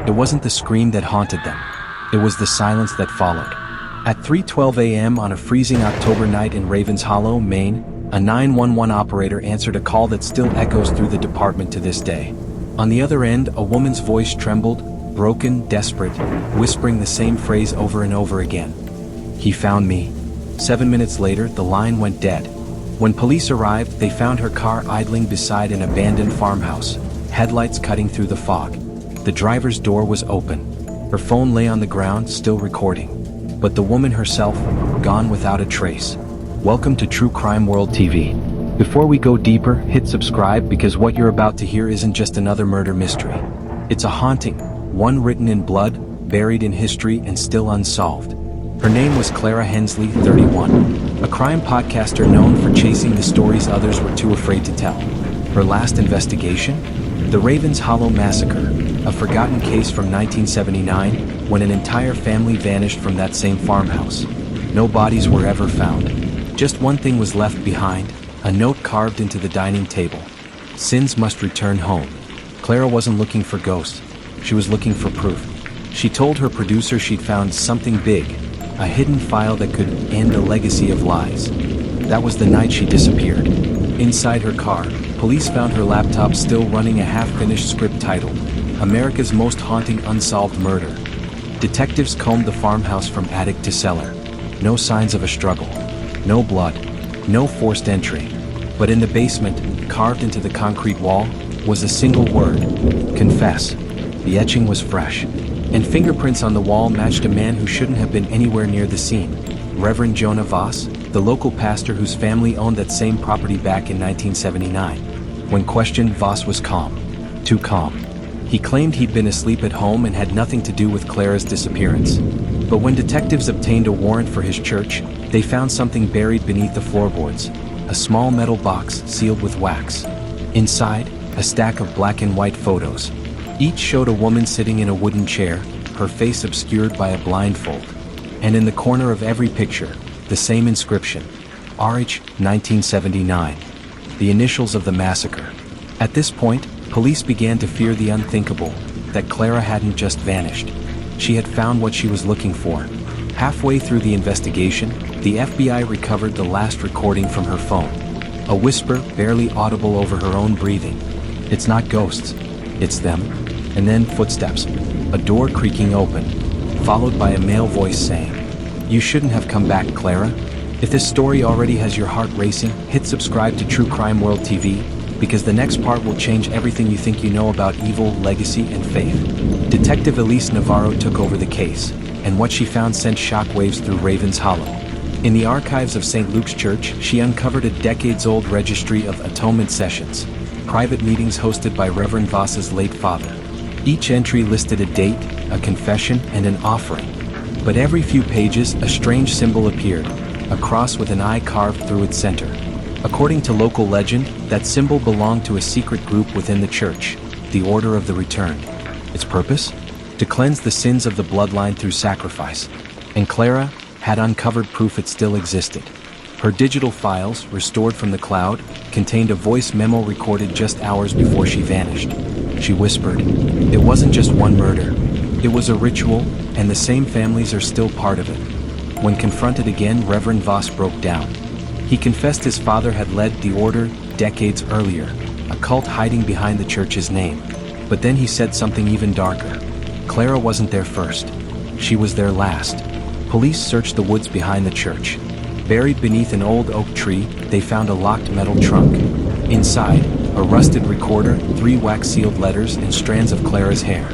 It wasn't the scream that haunted them. It was the silence that followed. At 3:12 a.m. on a freezing October night in Ravens Hollow, Maine, a 911 operator answered a call that still echoes through the department to this day. On the other end, a woman's voice trembled, broken, desperate, whispering the same phrase over and over again. "He found me." 7 minutes later, the line went dead. When police arrived, they found her car idling beside an abandoned farmhouse, headlights cutting through the fog. The driver's door was open. Her phone lay on the ground, still recording. But the woman herself, gone without a trace. Welcome to True Crime World TV. Before we go deeper, hit subscribe because what you're about to hear isn't just another murder mystery. It's a haunting, one written in blood, buried in history, and still unsolved. Her name was Clara Hensley, 31, a crime podcaster known for chasing the stories others were too afraid to tell. Her last investigation? The Ravens Hollow Massacre, a forgotten case from 1979 when an entire family vanished from that same farmhouse. No bodies were ever found. Just one thing was left behind, a note carved into the dining table. Sins must return home. Clara wasn't looking for ghosts. She was looking for proof. She told her producer she'd found something big, a hidden file that could end a legacy of lies. That was the night she disappeared. Inside her car, police found her laptop still running a half-finished script titled, America's Most Haunting Unsolved Murder. Detectives combed the farmhouse from attic to cellar. No signs of a struggle. No blood. No forced entry. But in the basement, carved into the concrete wall, was a single word. Confess. The etching was fresh. And fingerprints on the wall matched a man who shouldn't have been anywhere near the scene. Reverend Jonah Voss, the local pastor whose family owned that same property back in 1979. When questioned, Voss was calm. Too calm. He claimed he'd been asleep at home and had nothing to do with Clara's disappearance. But when detectives obtained a warrant for his church, they found something buried beneath the floorboards. A small metal box sealed with wax. Inside, a stack of black and white photos. Each showed a woman sitting in a wooden chair, her face obscured by a blindfold. And in the corner of every picture, the same inscription, RH 1979, the initials of the massacre. At this point, police began to fear the unthinkable, that Clara hadn't just vanished. She had found what she was looking for. Halfway through the investigation, the FBI recovered the last recording from her phone. A whisper barely audible over her own breathing. "It's not ghosts, it's them." And then footsteps, a door creaking open, followed by a male voice saying, "You shouldn't have come back, Clara." If this story already has your heart racing, hit subscribe to True Crime World TV, because the next part will change everything you think you know about evil, legacy, and faith. Detective Elise Navarro took over the case, and what she found sent shockwaves through Ravens Hollow. In the archives of St. Luke's Church, she uncovered a decades-old registry of atonement sessions, private meetings hosted by Reverend Voss's late father. Each entry listed a date, a confession, and an offering. But every few pages, a strange symbol appeared, a cross with an eye carved through its center. According to local legend, that symbol belonged to a secret group within the church, the Order of the Returned. Its purpose? To cleanse the sins of the bloodline through sacrifice. And Clara had uncovered proof it still existed. Her digital files, restored from the cloud, contained a voice memo recorded just hours before she vanished. She whispered, "It wasn't just one murder. It was a ritual, and the same families are still part of it." When confronted again, Reverend Voss broke down. He confessed his father had led the order decades earlier, a cult hiding behind the church's name. But then he said something even darker. Clara wasn't there first. She was there last. Police searched the woods behind the church. Buried beneath an old oak tree, they found a locked metal trunk. Inside, a rusted recorder, 3 wax-sealed letters, and strands of Clara's hair.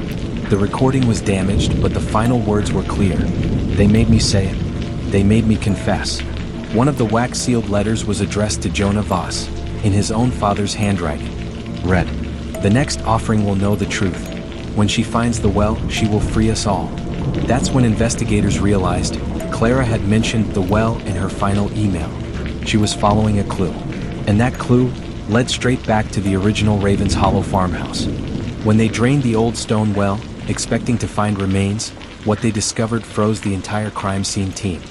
The recording was damaged, but the final words were clear. "They made me say it. They made me confess." One of the wax-sealed letters was addressed to Jonah Voss, in his own father's handwriting. Read, "The next offering will know the truth. When she finds the well, she will free us all." That's when investigators realized Clara had mentioned the well in her final email. She was following a clue. And that clue led straight back to the original Ravens Hollow farmhouse. When they drained the old stone well, expecting to find remains, what they discovered froze the entire crime scene team.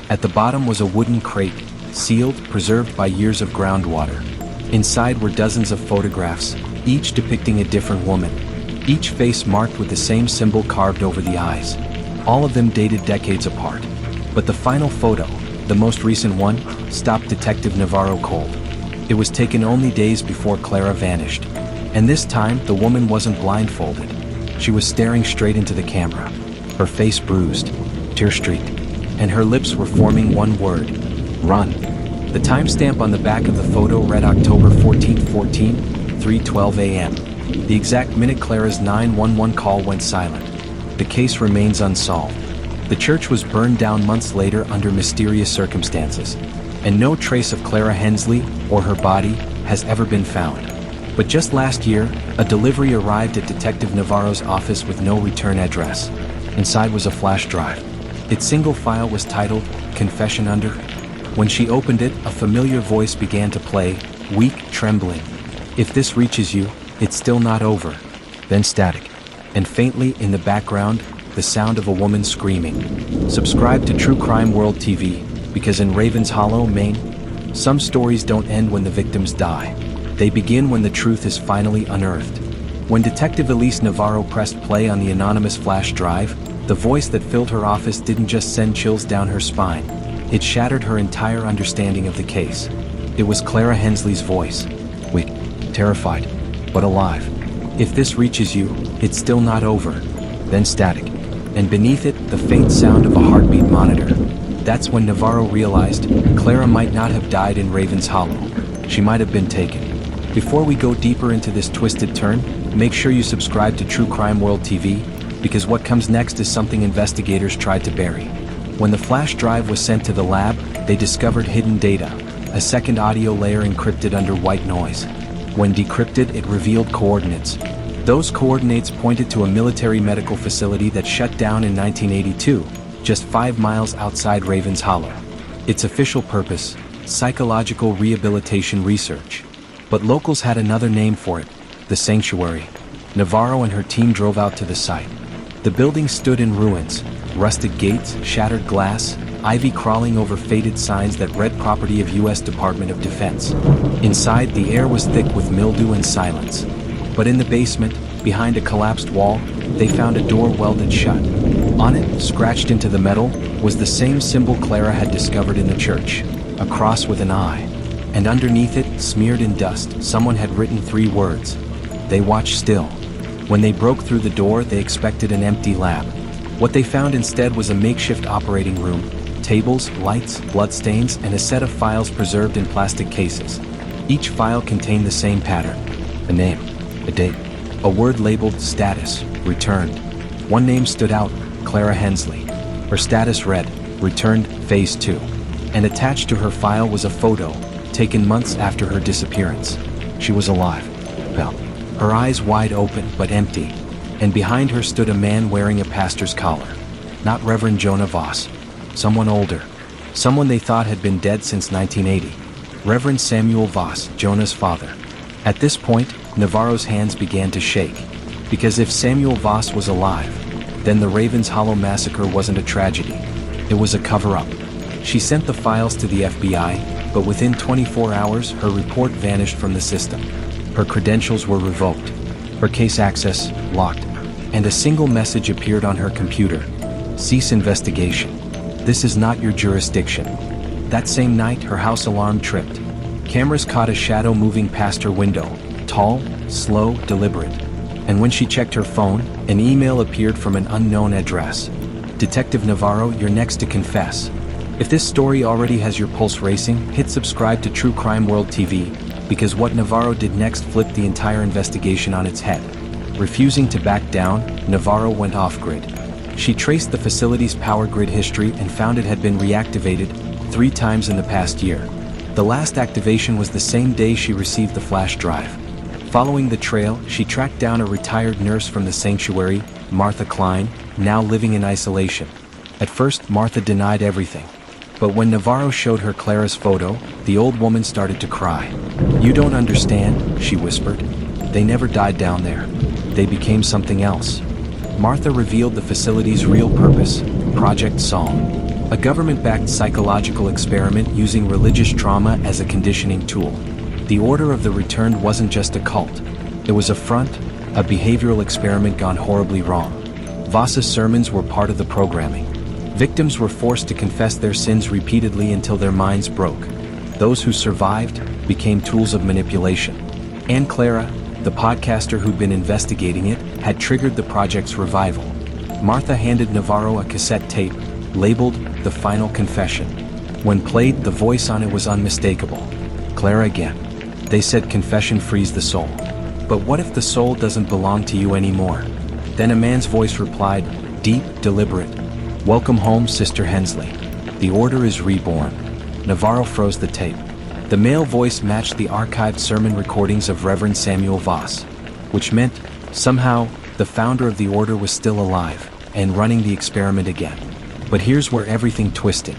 At the bottom was a wooden crate, sealed, preserved by years of groundwater. Inside were dozens of photographs, each depicting a different woman. each face marked with the same symbol carved over the eyes. All of them dated decades apart. But the final photo, the most recent one, stopped Detective Navarro cold. It was taken only days before Clara vanished. And this time, the woman wasn't blindfolded. She was staring straight into the camera, her face bruised, tear-streaked, and her lips were forming one word: run. The timestamp on the back of the photo read October 14, 3:12 a.m. The exact minute Clara's 911 call went silent. The case remains unsolved. The church was burned down months later under mysterious circumstances, and no trace of Clara Hensley or her body has ever been found. But just last year, a delivery arrived at Detective Navarro's office with no return address. Inside was a flash drive. Its single file was titled Confession Under. When she opened it, a familiar voice began to play, weak, trembling. If this reaches you, it's still not over. Then static. And faintly in the background, the sound of a woman screaming. Subscribe to True Crime World TV, because in Ravens Hollow, Maine, some stories don't end when the victims die. They begin when the truth is finally unearthed. When Detective Elise Navarro pressed play on the anonymous flash drive, the voice that filled her office didn't just send chills down her spine. It shattered her entire understanding of the case. It was Clara Hensley's voice. Weak, terrified, but alive. If this reaches you, it's still not over. Then static. And beneath it, the faint sound of a heartbeat monitor. That's when Navarro realized Clara might not have died in Ravens Hollow. She might have been taken. Before we go deeper into this twisted turn, make sure you subscribe to True Crime World TV, because what comes next is something investigators tried to bury. When the flash drive was sent to the lab, they discovered hidden data, a second audio layer encrypted under white noise. When decrypted, it revealed coordinates. Those coordinates pointed to a military medical facility that shut down in 1982, just 5 miles outside Ravens Hollow. Its official purpose: psychological rehabilitation research. But locals had another name for it: the sanctuary. Navarro and her team drove out to the site. The building stood in ruins, rusted gates, shattered glass, ivy crawling over faded signs that read property of U.S. Department of Defense. Inside, the air was thick with mildew and silence. But in the basement, behind a collapsed wall, they found a door welded shut. On it, scratched into the metal, was the same symbol Clara had discovered in the church: a cross with an eye. And underneath it, smeared in dust, someone had written 3 words: "They watch still." When they broke through the door, they expected an empty lab. What they found instead was a makeshift operating room: tables, lights, bloodstains, and a set of files preserved in plastic cases. Each file contained the same pattern: a name, a date, a word labeled status, returned. One name stood out: Clara Hensley. Her status read, returned, phase 2. And attached to her file was a photo, taken months after her disappearance. She was alive. Well, her eyes wide open but empty. And behind her stood a man wearing a pastor's collar. Not Reverend Jonah Voss. Someone older. Someone they thought had been dead since 1980. Reverend Samuel Voss, Jonah's father. At this point, Navarro's hands began to shake. Because if Samuel Voss was alive, then the Ravens Hollow massacre wasn't a tragedy. It was a cover-up. She sent the files to the FBI, but within 24 hours, her report vanished from the system. Her credentials were revoked, her case access locked, and a single message appeared on her computer: cease investigation. This is not your jurisdiction. That same night, her house alarm tripped. Cameras caught a shadow moving past her window, tall, slow, deliberate. And when she checked her phone, an email appeared from an unknown address. Detective Navarro, you're next to confess. If this story already has your pulse racing, hit subscribe to True Crime World TV, because what Navarro did next flipped the entire investigation on its head. Refusing to back down, Navarro went off-grid. She traced the facility's power grid history and found it had been reactivated 3 times in the past year. The last activation was the same day she received the flash drive. Following the trail, she tracked down a retired nurse from the sanctuary, Martha Klein, now living in isolation. At first, Martha denied everything. But when Navarro showed her Clara's photo, the old woman started to cry. "You don't understand," she whispered. "They never died down there. They became something else." Martha revealed the facility's real purpose: Project Psalm, a government-backed psychological experiment using religious trauma as a conditioning tool. The Order of the Returned wasn't just a cult. It was a front, a behavioral experiment gone horribly wrong. Voss's sermons were part of the programming. Victims were forced to confess their sins repeatedly until their minds broke. Those who survived became tools of manipulation. And Clara, the podcaster who'd been investigating it, had triggered the project's revival. Martha handed Navarro a cassette tape, labeled The Final Confession. When played, the voice on it was unmistakable. Clara again. They said confession frees the soul. But what if the soul doesn't belong to you anymore? Then a man's voice replied, deep, deliberate. Welcome home, Sister Hensley. The order is reborn. Navarro froze the tape. The male voice matched the archived sermon recordings of Reverend Samuel Voss, which meant, somehow, the founder of the order was still alive and running the experiment again. But here's where everything twisted.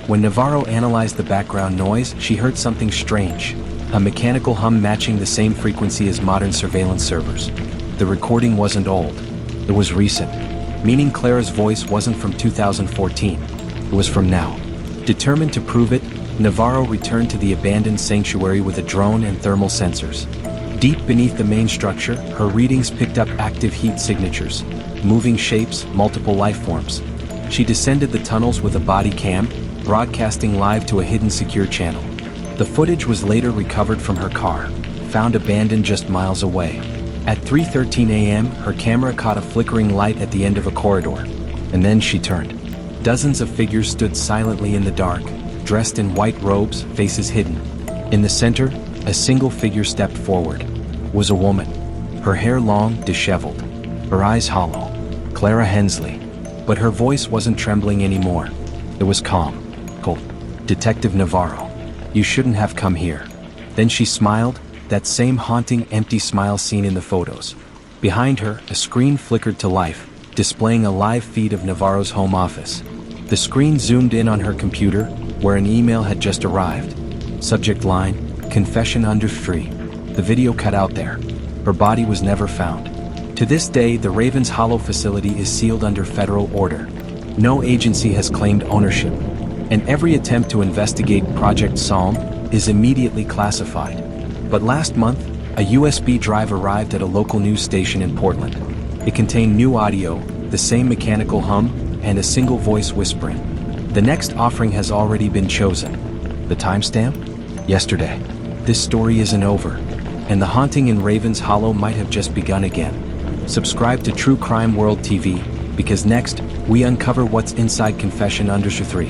When Navarro analyzed the background noise, she heard something strange, a mechanical hum matching the same frequency as modern surveillance servers. The recording wasn't old. It was recent, meaning Clara's voice wasn't from 2014. It was from now. Determined to prove it, Navarro returned to the abandoned sanctuary with a drone and thermal sensors. Deep beneath the main structure, her readings picked up active heat signatures, moving shapes, multiple life forms. She descended the tunnels with a body cam, broadcasting live to a hidden secure channel. The footage was later recovered from her car, found abandoned just miles away. At 3:13 a.m., her camera caught a flickering light at the end of a corridor. And then she turned. Dozens of figures stood silently in the dark, dressed in white robes, faces hidden. In the center, a single figure stepped forward. It was a woman. Her hair long, disheveled. Her eyes hollow. Clara Hensley. But her voice wasn't trembling anymore. It was calm. Cold. Detective Navarro. You shouldn't have come here. Then she smiled, that same haunting, empty smile seen in the photos. Behind her, a screen flickered to life, displaying a live feed of Navarro's home office. The screen zoomed in on her computer, where an email had just arrived. Subject line, confession under free. The video cut out there. Her body was never found. To this day, the Ravens Hollow facility is sealed under federal order. No agency has claimed ownership, and every attempt to investigate Project Psalm is immediately classified. But last month, a USB drive arrived at a local news station in Portland. It contained new audio, the same mechanical hum, and a single voice whispering. The next offering has already been chosen. The timestamp? Yesterday. This story isn't over, and the haunting in Ravens Hollow might have just begun again. Subscribe to True Crime World TV, because next, we uncover what's inside Confession Under 3.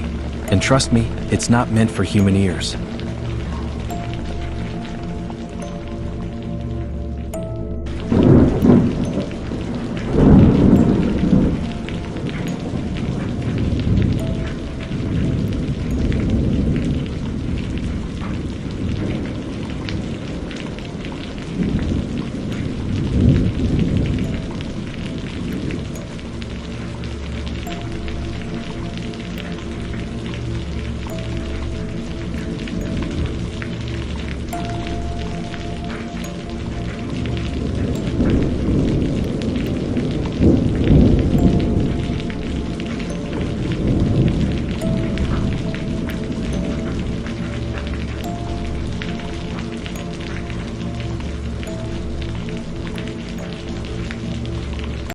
And trust me, it's not meant for human ears.